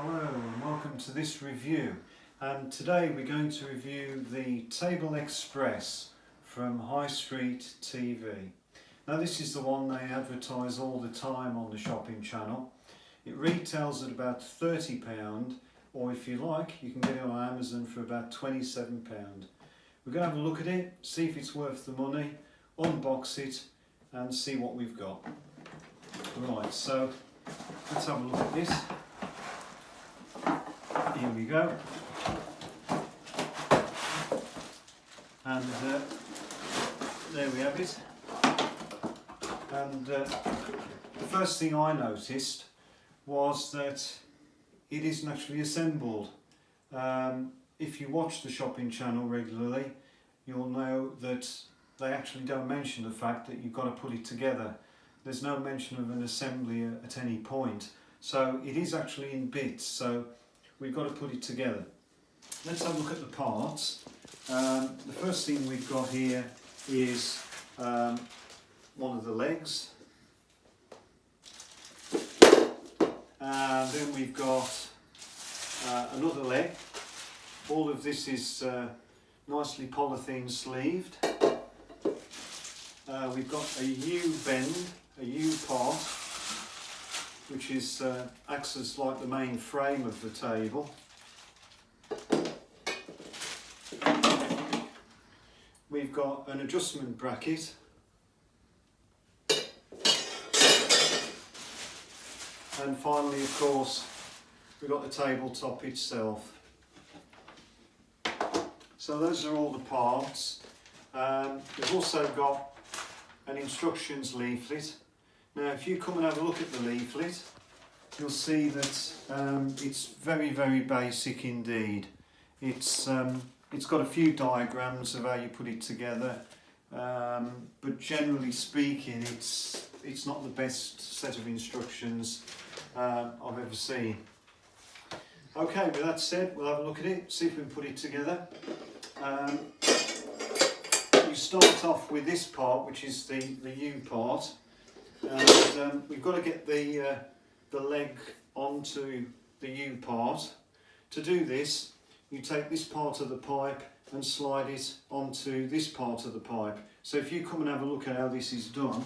Hello and welcome to this review, and today we're going to review the Table Express from High Street TV. Now this is the one they advertise all the time on the shopping channel. It retails at about £30, or if you like you can get it on Amazon for about £27. We're going to have a look at it, see if it's worth the money, unbox it and see what we've got. Right, so let's have a look at this. Here we go, and there we have it. And the first thing I noticed was that it isn't actually assembled. If you watch the shopping channel regularly, you'll know that they actually don't mention the fact that you've got to put it together. There's no mention of an assembly at any point, so it is actually in bits. So we've got to put it together. Let's have a look at the parts. The first thing we've got here is one of the legs. Then we've got another leg. All of this is nicely polythene sleeved. We've got a U-bend, a U-part, which is acts as like the main frame of the table. We've got an adjustment bracket, and finally, of course, we've got the tabletop itself. So those are all the parts. We've also got an instructions leaflet. Now if you come and have a look at the leaflet, you'll see that it's very basic indeed. It's got a few diagrams of how you put it together, but generally speaking it's not the best set of instructions I've ever seen. Okay, with that said, we'll have a look at it, see if we can put it together. You start off with this part, which is the U part. And we've got to get the leg onto the U part. To do this, you take this part of the pipe and slide it onto this part of the pipe. So if you come and have a look at how this is done,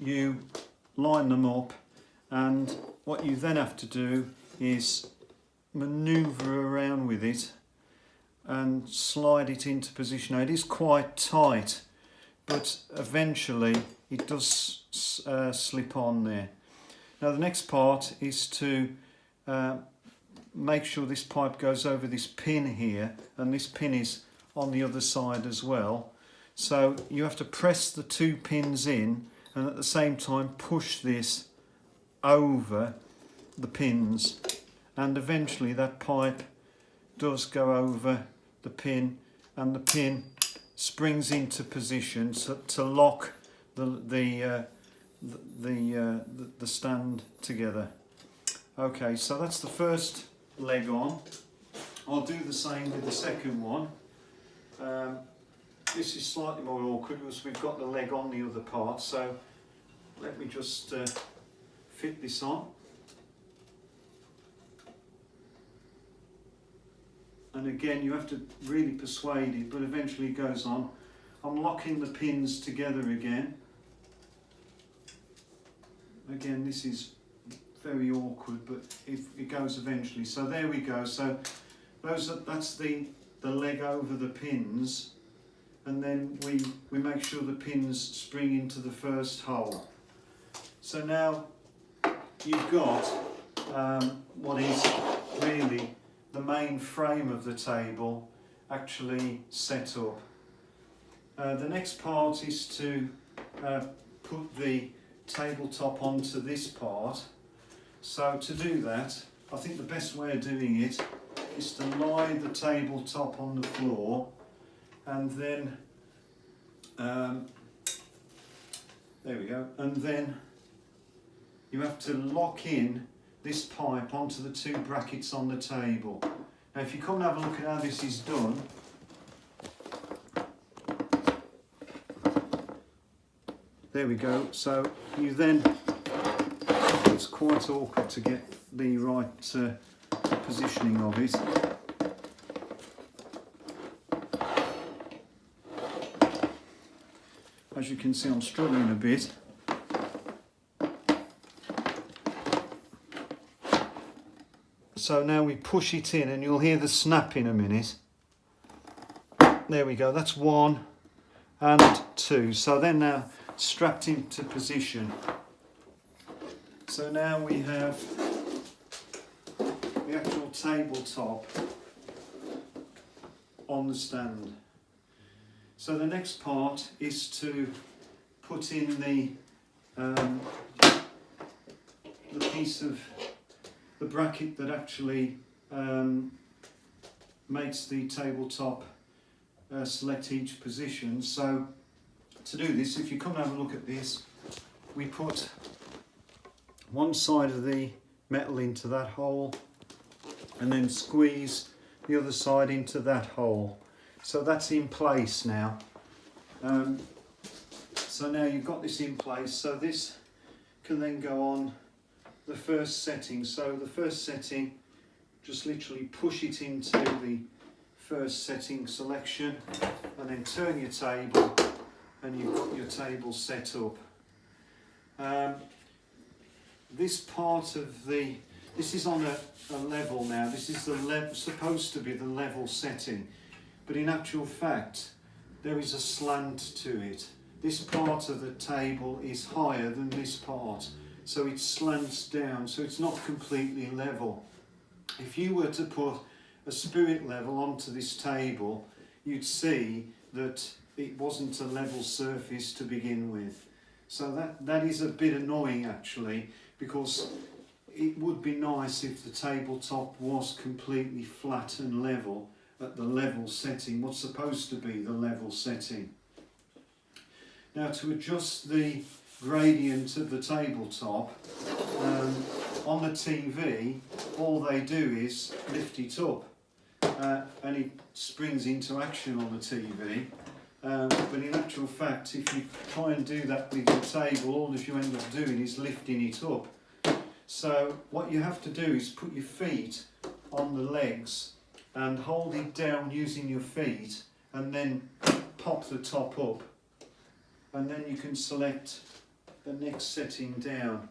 you line them up, and what you then have to do is manoeuvre around with it and slide it into position. Now, it is quite tight, but eventually it does slip on there. Now the next part is to make sure this pipe goes over this pin here, and this pin is on the other side as well. So you have to press the two pins in and at the same time push this over the pins, and eventually that pipe does go over the pin, and the pin springs into position to lock the stand together. Okay, so that's the first leg on. I'll do the same with the second one. This is slightly more awkward because we've got the leg on the other part, so let me just fit this on. And again, you have to really persuade it, but eventually it goes on. I'm locking the pins together again. Again, this is very awkward, but it goes eventually. So there we go. So that's the leg over the pins, and then we make sure the pins spring into the first hole. So now you've got what is really the main frame of the table actually set up. The next part is to put the tabletop onto this part. So to do that, I think the best way of doing it is to lie the tabletop on the floor, and then there we go, and then you have to lock in this pipe onto the two brackets on the table. Now if you come and have a look at how this is done, there we go. So you then, it's quite awkward to get the right positioning of it. As you can see, I'm struggling a bit. So now we push it in and you'll hear the snap in a minute. There we go, that's 1 and 2. So they're now strapped into position. So now we have the actual tabletop on the stand. So the next part is to put in the piece of the bracket that actually makes the tabletop select each position. So to do this, if you come and have a look at this, we put one side of the metal into that hole and then squeeze the other side into that hole. So that's in place now. So now you've got this in place, so this can then go on the first setting. So the first setting, just literally push it into the first setting selection and then turn your table and you've got your table set up. This part of this is on a level now. This is supposed to be the level setting, but in actual fact there is a slant to it. This part of the table is higher than this part, so it slants down, so it's not completely level. If you were to put a spirit level onto this table, you'd see that it wasn't a level surface to begin with. So that is a bit annoying actually, because it would be nice if the tabletop was completely flat and level at the level setting, what's supposed to be the level setting. Now to adjust the gradient of the tabletop, on the TV all they do is lift it up and it springs into action on the TV. But in actual fact, if you try and do that with your table, all that you end up doing is lifting it up. So what you have to do is put your feet on the legs and hold it down using your feet and then pop the top up. And then you can select the next setting down.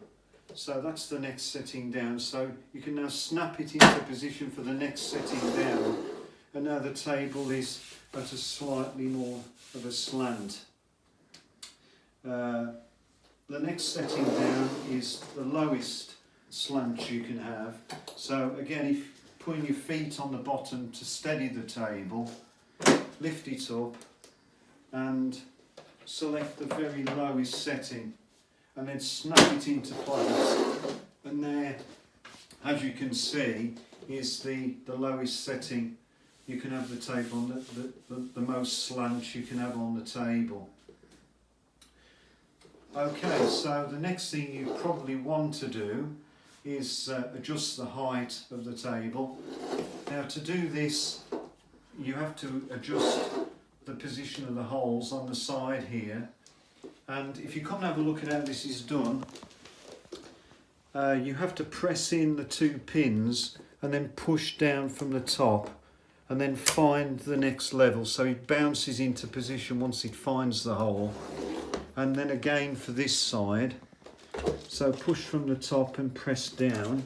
So that's the next setting down. So you can now snap it into position for the next setting down. And now the table is at a slightly more of a slant. The next setting down is the lowest slant you can have. So again, if putting your feet on the bottom to steady the table, lift it up and select the very lowest setting and then snap it into place. And there, as you can see, is the lowest setting you can have the table on, the most slant you can have on the table. Okay, so the next thing you probably want to do is adjust the height of the table. Now to do this, you have to adjust the position of the holes on the side here. And if you come and have a look at how this is done, you have to press in the 2 pins and then push down from the top and then find the next level, so it bounces into position once it finds the hole. And then again for this side, so push from the top and press down,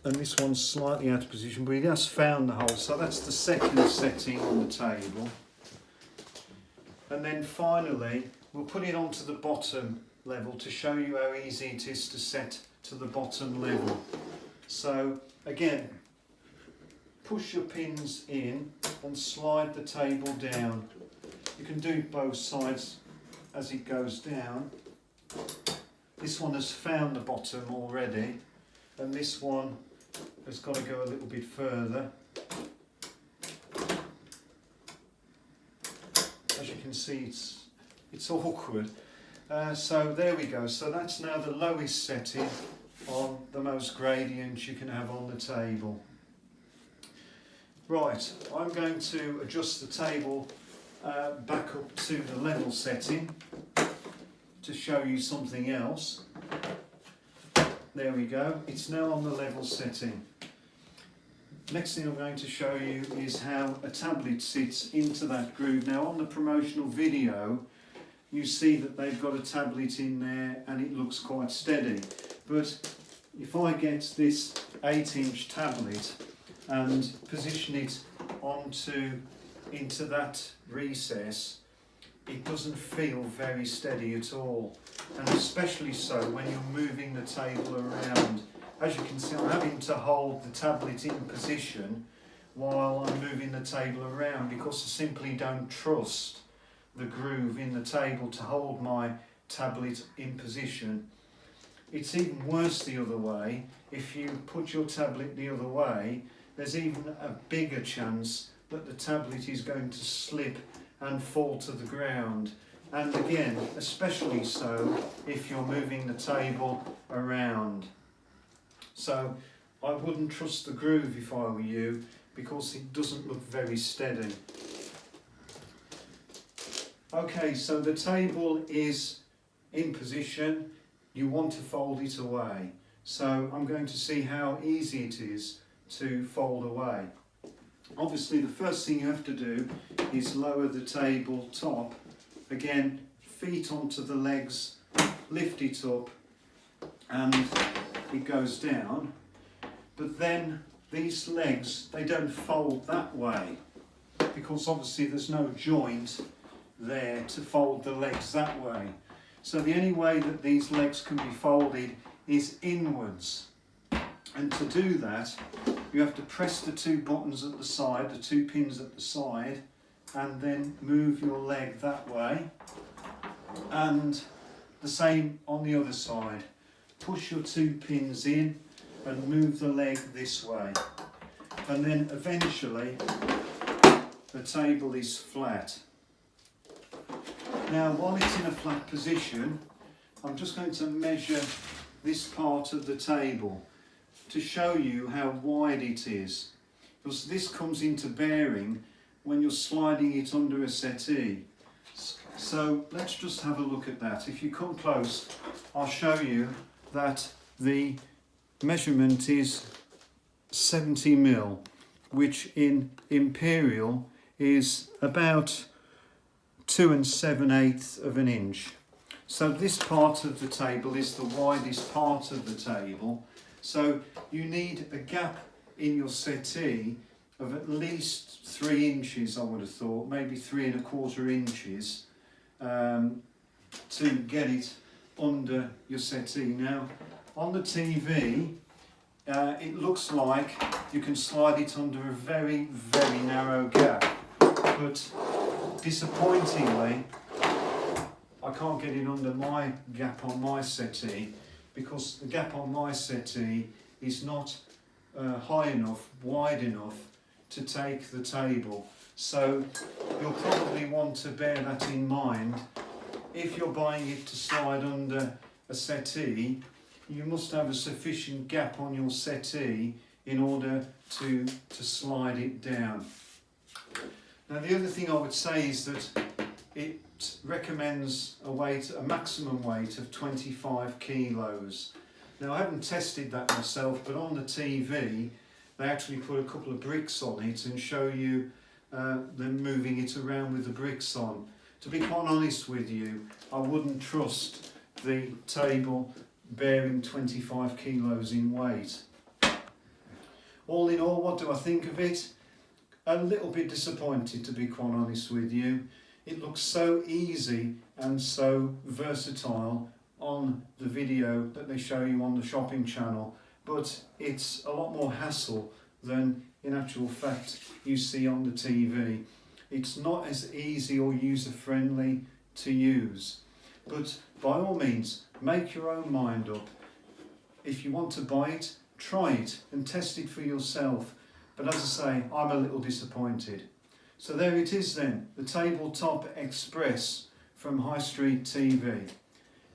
and this one's slightly out of position, but it has found the hole, so that's the second setting on the table. And then finally we'll put it onto the bottom level to show you how easy it is to set to the bottom level. So again, push your pins in and slide the table down. You can do both sides as it goes down. This one has found the bottom already, and this one has got to go a little bit further. As you can see, it's awkward. So there we go. So that's now the lowest setting on the most gradient you can have on the table. Right, I'm going to adjust the table back up to the level setting to show you something else. There we go, it's now on the level setting. Next thing I'm going to show you is how a tablet sits into that groove. Now on the promotional video you see that they've got a tablet in there and it looks quite steady, but if I get this 8-inch tablet and position it into that recess, it doesn't feel very steady at all, and especially so when you're moving the table around. As you can see, I'm having to hold the tablet in position while I'm moving the table around because I simply don't trust the groove in the table to hold my tablet in position. It's even worse the other way. If you put your tablet the other way, there's even a bigger chance that the tablet is going to slip and fall to the ground, and again especially so if you're moving the table around. So I wouldn't trust the groove if I were you, because it doesn't look very steady. Okay, so the table is in position, you want to fold it away. So I'm going to see how easy it is to fold away. Obviously the first thing you have to do is lower the table top. Again, feet onto the legs, lift it up and it goes down. But then these legs, they don't fold that way because obviously there's no joint there to fold the legs that way. So the only way that these legs can be folded is inwards. And to do that, you have to press the 2 buttons at the side, the 2 pins at the side, and then move your leg that way. And the same on the other side. Push your 2 pins in and move the leg this way. And then eventually the table is flat. Now while it's in a flat position, I'm just going to measure this part of the table to show you how wide it is, because this comes into bearing when you're sliding it under a settee. So let's just have a look at that. If you come close, I'll show you that the measurement is 70mm, which in imperial is about 2 7/8 of an inch. So this part of the table is the widest part of the table. So you need a gap in your settee of at least 3 inches, I would have thought, maybe 3 1/4 inches, to get it under your settee. Now on the TV it looks like you can slide it under a very, very narrow gap, but disappointingly I can't get it under my gap on my settee, because the gap on my settee is not high enough, wide enough to take the table. So you'll probably want to bear that in mind. If you're buying it to slide under a settee, you must have a sufficient gap on your settee in order to slide it down. Now the other thing I would say is that it recommends a maximum weight of 25 kilos. Now I haven't tested that myself, but on the TV they actually put a couple of bricks on it and show you them moving it around with the bricks on. To be quite honest with you, I wouldn't trust the table bearing 25 kilos in weight. All in all, what do I think of it? A little bit disappointed, to be quite honest with you. It looks so easy and so versatile on the video that they show you on the shopping channel, but it's a lot more hassle than in actual fact you see on the TV. It's not as easy or user-friendly to use, but by all means make your own mind up. If you want to buy it, try it and test it for yourself, but as I say, I'm a little disappointed. So there it is then, the Tabletop Express from High Street TV.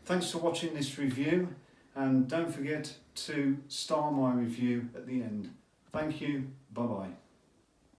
Thanks for watching this review, and don't forget to star my review at the end. Thank you, bye bye.